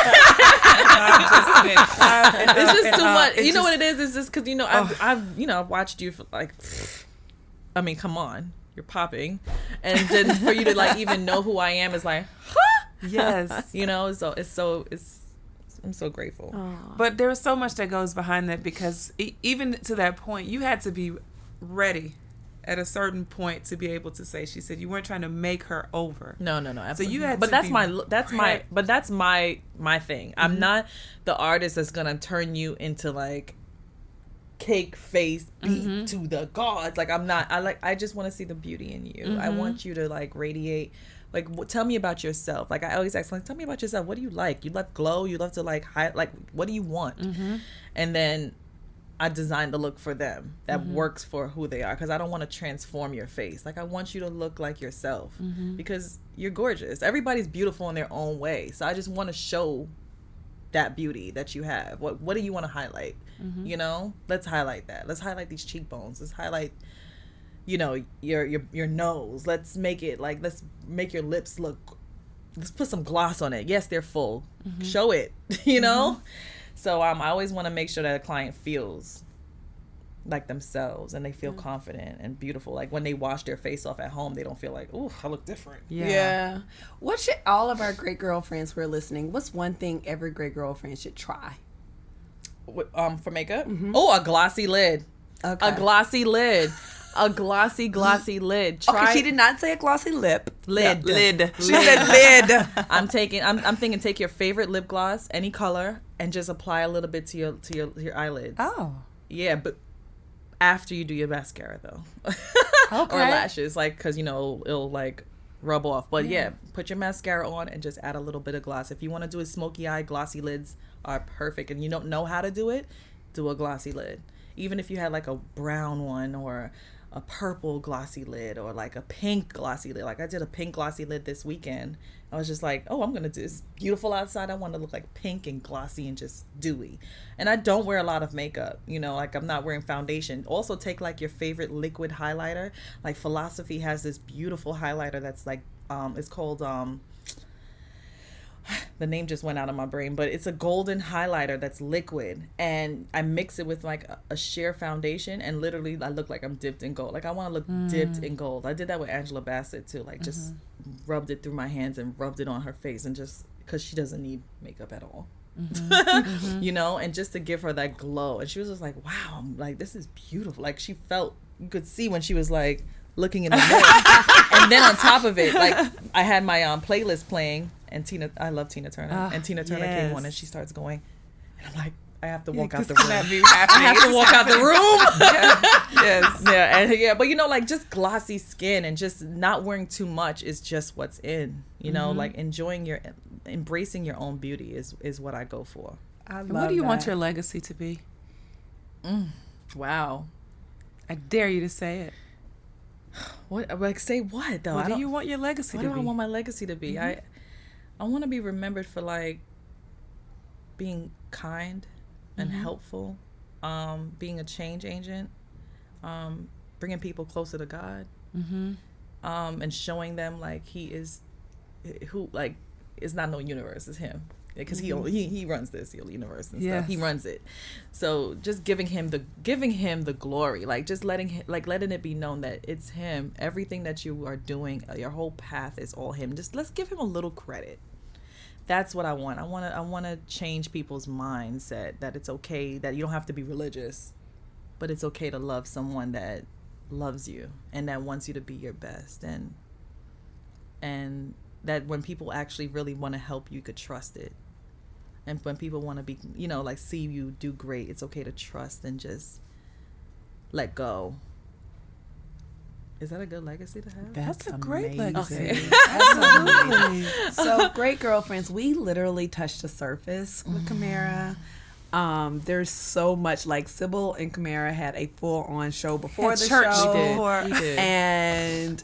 It's just too much. It's You know just- what it is? It's just because I've watched you for like, I mean, come on, you're popping, and then for you to like even know who I am is like, huh? Yes. You know, so I'm so grateful. But there's so much that goes behind that, because even to that point, you had to be ready at a certain point to be able to say, she said you weren't trying to make her over. No, absolutely. you had but to that's be my thing. I'm not the artist that's gonna turn you into like cake face beat to the gods. Like I'm not. I just want to see the beauty in you. I want you to like radiate. Like, tell me about yourself. Like I always ask, like, tell me about yourself. What do you like? You love glow. You love to like hide. Like, what do you want? And then I designed the look for them that works for who they are, because I don't want to transform your face. Like I want you to look like yourself, because you're gorgeous. Everybody's beautiful in their own way. So I just want to show that beauty that you have. What do you want to highlight? You know, let's highlight that. Let's highlight these cheekbones. Let's highlight, you know, your nose. Let's make it like, let's make your lips look, let's put some gloss on it. Yes, they're full. Show it, you know? So I always want to make sure that a client feels like themselves and they feel confident and beautiful. Like when they wash their face off at home, they don't feel like, ooh, I look different. Yeah. What should all of our great girlfriends who are listening, what's one thing every great girlfriend should try? For makeup? Oh, a glossy lid. Okay. A glossy lid. A glossy lid. Okay, she did not say a glossy lip. Lid. Lid. She said lid. I'm thinking take your favorite lip gloss, any color, and just apply a little bit to your eyelids. Oh. Yeah, but after you do your mascara though. Okay. Or lashes, like, because you know it'll like rub off. But yeah, put your mascara on and just add a little bit of gloss. If you want to do a smoky eye, glossy lids are perfect. And you don't know how to do it, do a glossy lid. Even if you had like a brown one or a purple glossy lid or like a pink glossy lid. Like I did a pink glossy lid this weekend. I was just like, oh, I'm going to do this beautiful outside. I want to look like pink and glossy and just dewy. And I don't wear a lot of makeup, you know, like I'm not wearing foundation. Also take like your favorite liquid highlighter. Like Philosophy has this beautiful highlighter that's like, it's called, the name just went out of my brain, but it's a golden highlighter that's liquid, and I mix it with like a sheer foundation, and literally I look like I'm dipped in gold. Like I want to look dipped in gold. I did that with Angela Bassett too, like just rubbed it through my hands and rubbed it on her face, and just because she doesn't need makeup at all. You know, and just to give her that glow. And she was just like, wow, I'm like, this is beautiful. Like she felt, you could see when she was like looking in the mirror. And then on top of it, like I had my playlist playing, and I love Tina Turner, and Tina Turner came on, and she starts going, and I'm like, I have to walk out the room. I have to walk out the room. Yes. Yeah, but you know, like just glossy skin and just not wearing too much is just what's in. You know, like embracing your own beauty is what I go for. And what do you want your legacy to be? Wow. I dare you to say it. What, like, say what though? What do you want your legacy to be? What do I want my legacy to be? I want to be remembered for like being kind and helpful, being a change agent, bringing people closer to God, and showing them like he is who, like, it's not no universe, it's him, because he runs this universe and stuff. He runs it. So just giving him the glory, like just letting it be known that it's him. Everything that you are doing, your whole path is all him. Just let's give him a little credit. That's what I want. I want to change people's mindset that it's okay, that you don't have to be religious, but it's okay to love someone that loves you and that wants you to be your best, and that when people actually really want to help you could trust it. And when people want to be, like, see you do great, it's okay to trust and just let go. Is that a good legacy to have? That's a great legacy. Okay. Absolutely. So, Great Girlfriends, we literally touched the surface with Camara. There's so much, like, Sybil and Camara had a full-on show before the show. We did. And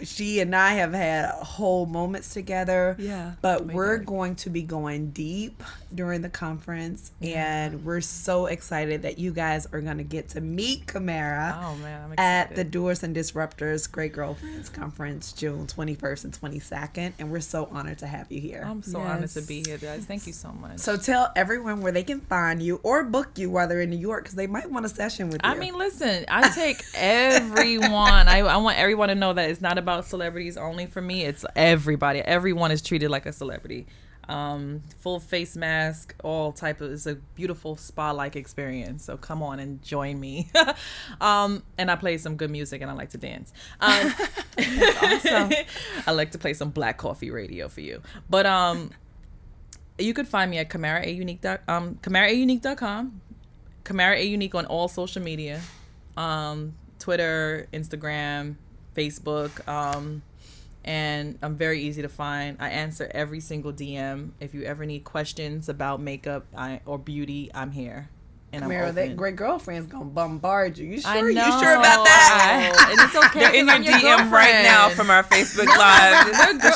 she and I have had whole moments together. Yeah. But we're going to be going deep during the conference, and we're so excited that you guys are going to get to meet Camara. Oh man, I'm excited. At the Doers and Disruptors Great Girlfriends Conference, June 21st and 22nd, and we're so honored to have you here. I'm so honored to be here, guys. Thank you so much. So tell everyone where they can find you or book you while they're in New York, because they might want a session with you. I mean, listen, I take everyone. I want everyone to know that it's not about celebrities only for me. It's everybody. Everyone is treated like a celebrity. Full face mask, all type of, it's a beautiful spa-like experience. So come on and join me. And I play some good music and I like to dance. That's awesome. I like to play some Black Coffee radio for you. But you could find me at CamaraAunique.com, Camara A Unique on all social media, Twitter, Instagram, Facebook, and I'm very easy to find. I answer every single DM. If you ever need questions about makeup or beauty, I'm here. And Camara, I'm that Great Girlfriend's gonna bombard you. You sure? I know. You sure about that? And it's okay. They're in your DM right now from our Facebook Live.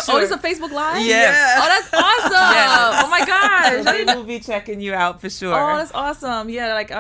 Oh, it's a Facebook Live? Yes. Oh, that's awesome. Yes. Oh my gosh. So they will be checking you out for sure. Oh, that's awesome. Yeah, like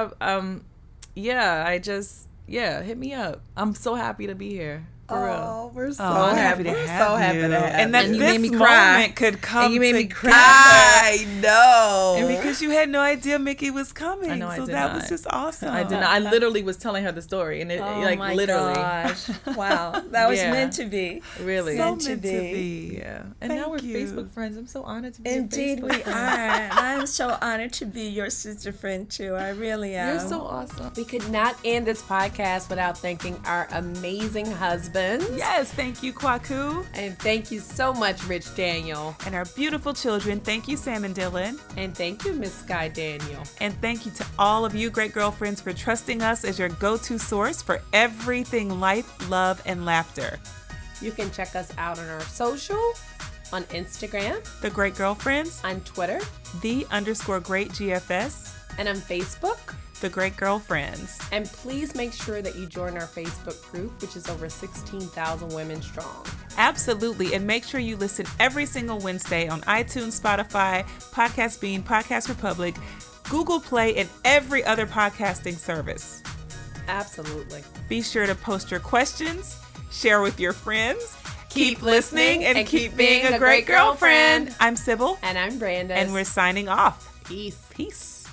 hit me up. I'm so happy to be here. For real. Oh, we're so I'm happy. to We're have so happy you. to have And that you this made me cry. moment could come And you made me together. I know. And because you had no idea Mickey was coming. I know, I so did that not. was just awesome. I did not. I literally was telling her the story, and it my literally, gosh. Wow. That was Yeah. meant to be. really, so meant to meant to be. be. yeah. And now we're Thank you. Facebook friends. I'm so honored to be. Indeed, a Facebook we friend. are. I'm so honored to be your sister friend, too. I really am. You're so awesome. We could not end this podcast without thanking our amazing husbands. Yes, thank you, Kwaku. And thank you so much, Rich Daniel. And our beautiful children. Thank you, Sam and Dylan. And thank you, Miss Sky Daniel. And thank you to all of you, Great Girlfriends, for trusting us as your go-to source for everything life, love, and laughter. You can check us out on our social, on Instagram, The Great Girlfriends, on Twitter, _Great GFS, and on Facebook. The Great Girlfriends. And please make sure that you join our Facebook group, which is over 16,000 women strong. Absolutely. And make sure you listen every single Wednesday on iTunes, Spotify, Podcast Bean, Podcast Republic, Google Play, and every other podcasting service. Absolutely. Be sure to post your questions, share with your friends, keep listening, and keep being a great girlfriend. I'm Sybil. And I'm Brandon. And we're signing off. Peace. Peace.